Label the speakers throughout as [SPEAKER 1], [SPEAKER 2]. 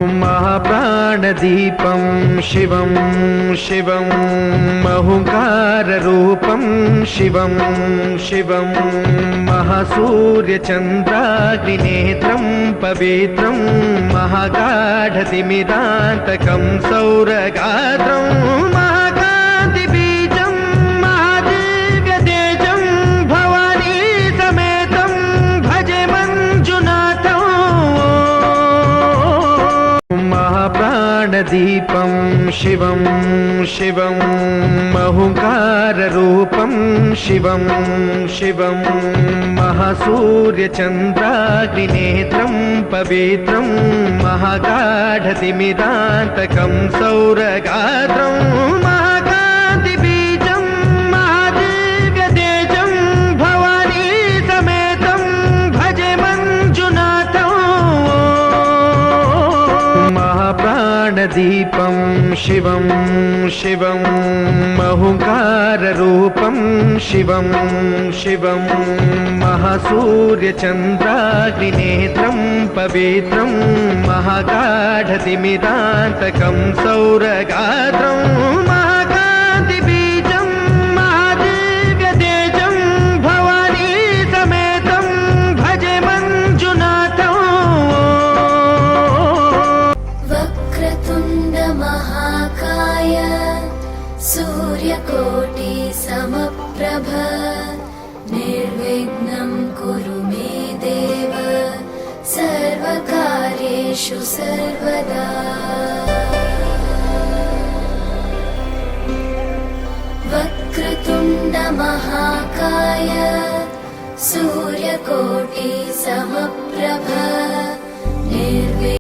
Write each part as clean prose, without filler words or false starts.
[SPEAKER 1] महाप्राणदीपं शिवं शिवं महुंकाररूपं शिवं शिवं महासूर्यचन्द्राग्निनेत्रं पवित्रं महागाढतिमिरान्तकं सौरगात्रं महाकान्तिबीजं महादिव्यतेजं भवानी समेतं भजे मञ्जुनाथं। महाप्राणदीपं शिवं शिवं महुंकाररूपं शिवं शिवं महासूर्यचन्द्राग्निनेत्रं पवित्रं महागाढतिमिरान्तकं सौरगात्रं महाकान्तिबीजं महादिव्यतेजं भवानी समेतं भजे मञ्जुनाथं। महाप्राणदीपं शिवं शिवं महुंकाररूपं शिवं शिवं महासूर्यचन्द्राग्निनेत्रं पवित्रं महागाढतिमिरान्तकं सौरगात्रं महाकान्तिबीजं महादिव्यतेजं भवानी समेतं भजे मञ्जुनाथं।
[SPEAKER 2] वक्रतुण्ड महाकाय सूर्यकोटि समप्रभ निर्विघ्नं कुरु मे देव सर्वकार्येषु सर्वदा। वक्रतुण्ड महाकाय सूर्यकोटि समप्रभ निर्विघ्नं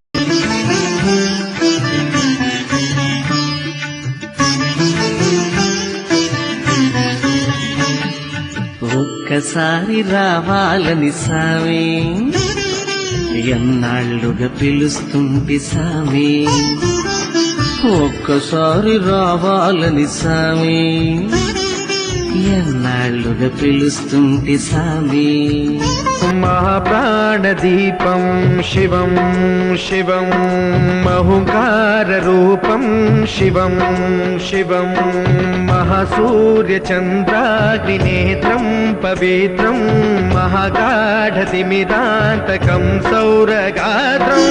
[SPEAKER 3] ఒక్కసారి రావాలని సామి ఎన్నాళ్ళుగా పిలుస్తుంటే సామి ఒక్కసారి రావాలని సామి ఎన్నాళ్ళుగా పిలుస్తుంటే సామి
[SPEAKER 1] महाप्राणदीपं शिवं शिवं महुंकाररूपं शिवं शिवं महासूर्यचन्द्राग्निनेत्रं पवित्रं महागाढतिमिरान्तकं सौरगात्रं